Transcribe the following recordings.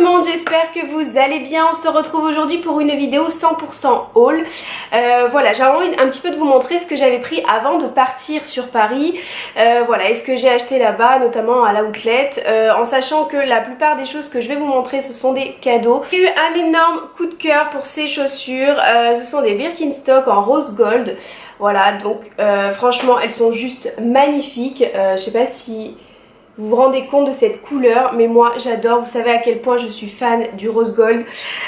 le monde, j'espère que vous allez bien. On se retrouve aujourd'hui pour une vidéo 100% haul. Voilà, j'avais envie un petit peu de vous montrer ce que j'avais pris avant de partir sur Paris. Voilà, et ce que j'ai acheté là-bas, notamment à l'outlet, en sachant que la plupart des choses que je vais vous montrer, ce sont des cadeaux. J'ai eu un énorme coup de cœur pour ces chaussures. Ce sont des Birkenstock en rose gold. Voilà, donc franchement, elles sont juste magnifiques. Je sais pas si vous vous rendez compte de cette couleur, mais moi j'adore, vous savez à quel point je suis fan du rose gold.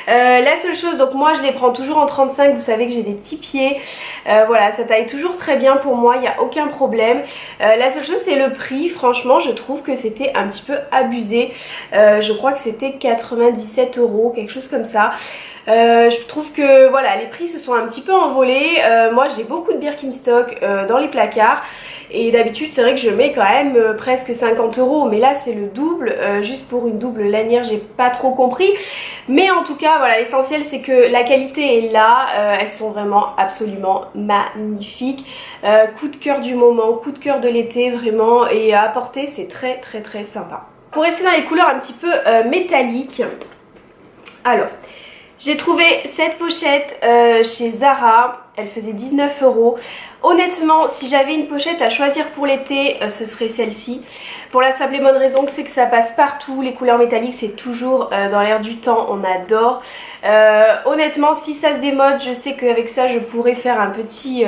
La seule chose, donc moi je les prends toujours en 35, vous savez que j'ai des petits pieds, voilà, ça taille toujours très bien pour moi, il n'y a aucun problème. La seule chose c'est le prix, franchement je trouve que c'était un petit peu abusé, je crois que c'était 97 €, quelque chose comme ça. Je trouve que voilà, les prix se sont un petit peu envolés. Moi j'ai beaucoup de Birkenstock dans les placards et d'habitude c'est vrai que je mets quand même presque 50 €, mais là c'est le double, juste pour une double lanière, j'ai pas trop compris. Mais en tout cas voilà, l'essentiel c'est que la qualité est là, elles sont vraiment absolument magnifiques. Coup de cœur du moment, coup de cœur de l'été vraiment, et à porter c'est très sympa. Pour rester dans les couleurs un petit peu métalliques, alors j'ai trouvé cette pochette chez Zara, elle faisait 19 €. Honnêtement, si j'avais une pochette à choisir pour l'été, ce serait celle-ci. Pour la simple et bonne raison que c'est que ça passe partout, les couleurs métalliques c'est toujours dans l'air du temps, on adore. Honnêtement, si ça se démode, je sais qu'avec ça je pourrais faire un petit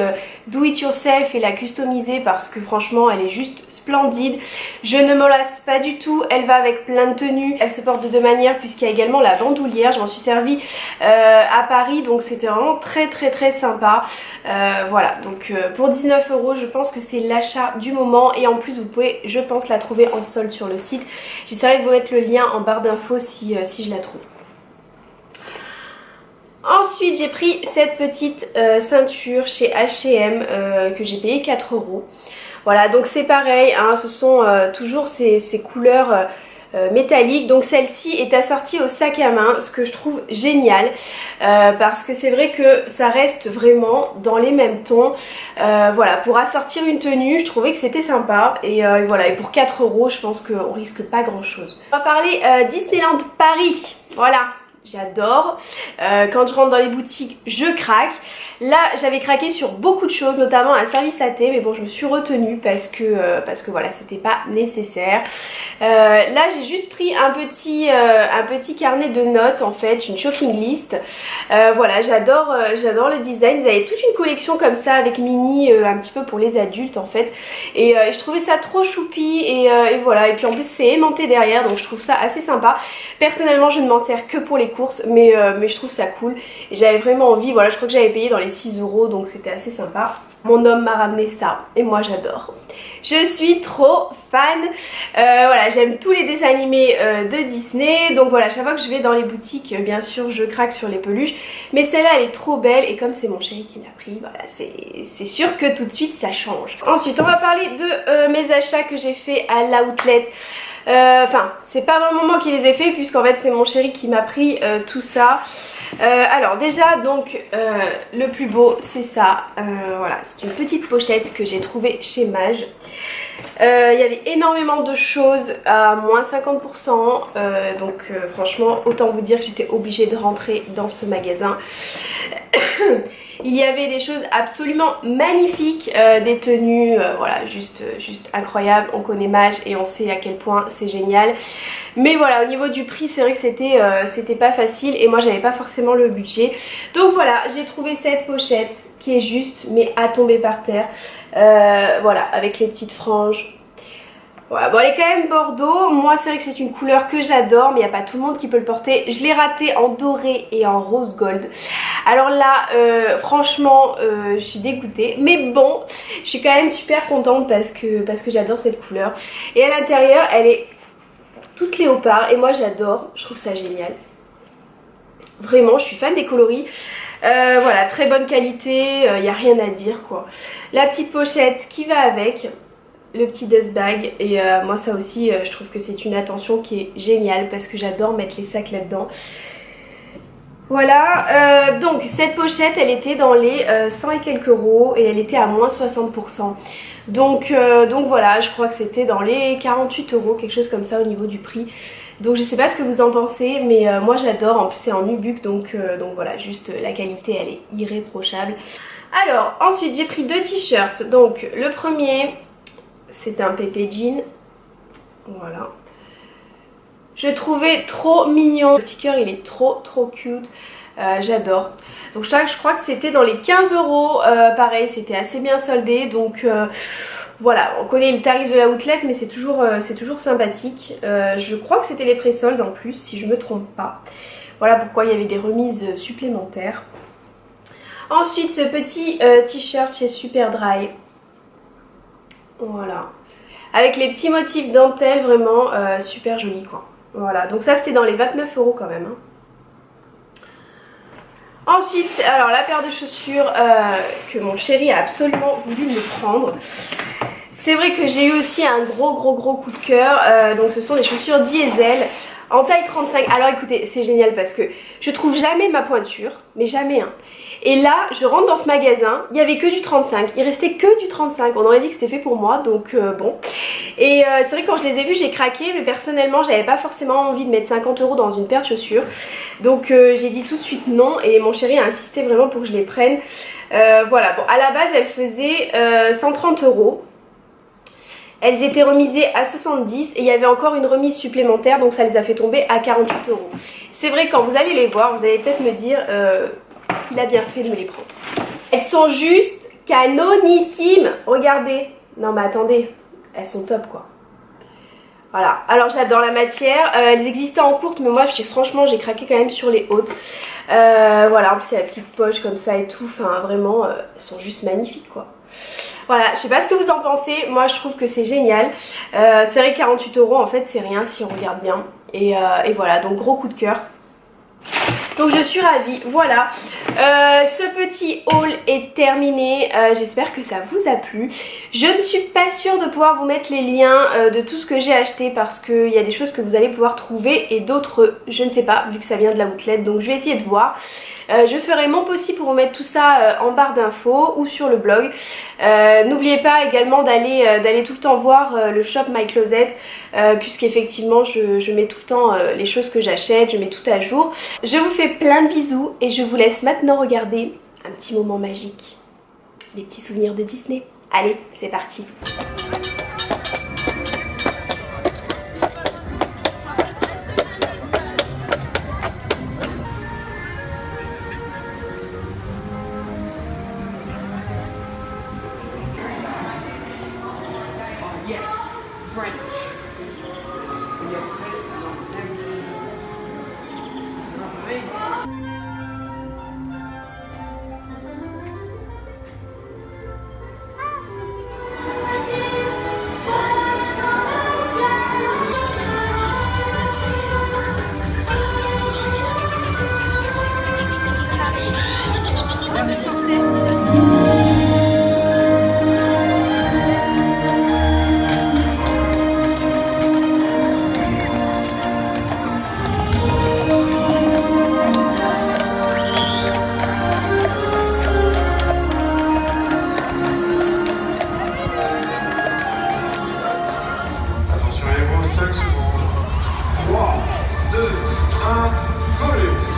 do it yourself et la customiser parce que franchement elle est juste splendide. Je ne me lasse pas du tout, elle va avec plein de tenues, elle se porte de deux manières puisqu'il y a également la bandoulière, je m'en suis servie à Paris, donc c'était vraiment très sympa. Voilà, donc pour 19 € je pense que c'est l'achat du moment, et en plus vous pouvez je pense la trouver en solde sur le site. J'essaierai de vous mettre le lien en barre d'infos si je la trouve. Ensuite j'ai pris cette petite ceinture chez H&M que j'ai payé 4 €. Voilà, donc c'est pareil, hein, ce sont toujours ces couleurs métallique. Donc celle-ci est assortie au sac à main, ce que je trouve génial parce que c'est vrai que ça reste vraiment dans les mêmes tons. Voilà, pour assortir une tenue je trouvais que c'était sympa, et voilà, et pour 4 € je pense qu'on risque pas grand chose. On va parler Disneyland Paris. Voilà, j'adore, quand je rentre dans les boutiques je craque. Là j'avais craqué sur beaucoup de choses, notamment un service à thé, mais bon je me suis retenue parce que voilà, c'était pas nécessaire. Là j'ai juste pris un petit carnet de notes, en fait, une shopping list. Voilà, j'adore le design. Ils avaient toute une collection comme ça avec mini, un petit peu pour les adultes en fait, et je trouvais ça trop choupi, et voilà, et puis en plus c'est aimanté derrière, donc je trouve ça assez sympa. Personnellement je ne m'en sers que pour les courses, mais je trouve ça cool et j'avais vraiment envie. Voilà, je crois que j'avais payé dans les 6 €, donc c'était assez sympa. Mon homme m'a ramené ça et moi j'adore. Je suis trop fan. Voilà, j'aime tous les dessins animés de Disney, donc voilà, chaque fois que je vais dans les boutiques, bien sûr je craque sur les peluches, mais celle-là elle est trop belle, et comme c'est mon chéri qui me l'a pris, voilà, c'est sûr que tout de suite ça change. Ensuite on va parler de mes achats que j'ai fait à l'outlet. Enfin, c'est pas vraiment moi qui les ai fait puisqu'en fait c'est mon chéri qui m'a pris tout ça. Alors déjà, donc le plus beau c'est ça, voilà, c'est une petite pochette que j'ai trouvée chez Mage. Il y avait énormément de choses à moins 50%, donc franchement autant vous dire que j'étais obligée de rentrer dans ce magasin. Il y avait des choses absolument magnifiques, des tenues, voilà, juste incroyables. On connaît Mage et on sait à quel point c'est génial. Mais voilà, au niveau du prix, c'est vrai que c'était pas facile, et moi j'avais pas forcément le budget. Donc voilà, j'ai trouvé cette pochette qui est juste, mais à tomber par terre. Voilà, avec les petites franges. Voilà, bon elle est quand même bordeaux, moi c'est vrai que c'est une couleur que j'adore, mais il n'y a pas tout le monde qui peut le porter. Je l'ai raté en doré et en rose gold. Alors là, franchement, je suis dégoûtée, mais bon, je suis quand même super contente parce que j'adore cette couleur. Et à l'intérieur, elle est toute léopard, et moi j'adore, je trouve ça génial. Vraiment, je suis fan des coloris. Voilà, très bonne qualité, il n'y a rien à dire quoi. La petite pochette qui va avec, le petit dust bag, et moi ça aussi je trouve que c'est une attention qui est géniale parce que j'adore mettre les sacs là-dedans. Voilà, donc cette pochette elle était dans les 100 et quelques euros, et elle était à moins 60%. Donc voilà, je crois que c'était dans les 48 €, quelque chose comme ça au niveau du prix. Donc je sais pas ce que vous en pensez, mais moi j'adore. En plus c'est en nubuck, donc voilà, juste la qualité elle est irréprochable. Alors ensuite j'ai pris 2 t-shirts. Donc le premier c'est un pépé jean, voilà. Je trouvais trop mignon, le petit cœur il est trop cute, j'adore. Donc je crois que c'était dans les 15 €, pareil c'était assez bien soldé, donc voilà, on connaît le tarif de la outlet mais c'est toujours sympathique. Je crois que c'était les pré-soldes en plus si je me trompe pas. Voilà pourquoi il y avait des remises supplémentaires. Ensuite ce petit t-shirt chez Superdry, voilà, avec les petits motifs dentelle, vraiment super joli quoi. Voilà, donc ça c'était dans les 29 € quand même, hein. Ensuite, alors la paire de chaussures que mon chéri a absolument voulu me prendre. C'est vrai que j'ai eu aussi un gros coup de cœur, donc ce sont des chaussures Diesel en taille 35. Alors écoutez, c'est génial parce que je trouve jamais ma pointure, mais jamais hein. Et là, je rentre dans ce magasin, il n'y avait que du 35, il restait que du 35, on aurait dit que c'était fait pour moi, donc bon. Et c'est vrai que quand je les ai vus, j'ai craqué, mais personnellement, j'avais pas forcément envie de mettre 50 € dans une paire de chaussures. Donc j'ai dit tout de suite non, et mon chéri a insisté vraiment pour que je les prenne. Voilà, bon, à la base, elles faisaient 130 €. Elles étaient remisées à 70 et il y avait encore une remise supplémentaire, donc ça les a fait tomber à 48 €. C'est vrai, quand vous allez les voir, vous allez peut-être me dire qu'il a bien fait de me les prendre. Elles sont juste canonissimes, regardez. Non mais attendez, elles sont top quoi. Voilà, alors j'adore la matière, elles existaient en courte mais moi franchement j'ai craqué quand même sur les hautes. Voilà, en plus il y a la petite poche comme ça et tout, enfin vraiment elles sont juste magnifiques quoi. Voilà, je sais pas ce que vous en pensez, moi je trouve que c'est génial. C'est vrai que 48 € en fait c'est rien si on regarde bien. Et voilà, donc gros coup de cœur. Donc je suis ravie, voilà. Ce petit haul est terminé, j'espère que ça vous a plu. Je ne suis pas sûre de pouvoir vous mettre les liens de tout ce que j'ai acheté parce qu'il y a des choses que vous allez pouvoir trouver et d'autres je ne sais pas vu que ça vient de la outlet, donc je vais essayer de voir. Je ferai mon possible pour vous mettre tout ça en barre d'infos ou sur le blog. N'oubliez pas également d'aller tout le temps voir le shop My Closet puisqu'effectivement je mets tout le temps les choses que j'achète, je mets tout à jour. Je vous fais plein de bisous et je vous laisse maintenant regarder un petit moment magique, des petits souvenirs de Disney. Allez, c'est parti. Yes, French. We have tastes on Dempsey. It's not for me. Attention les mots, 5 secondes. 3, 2, 1, go!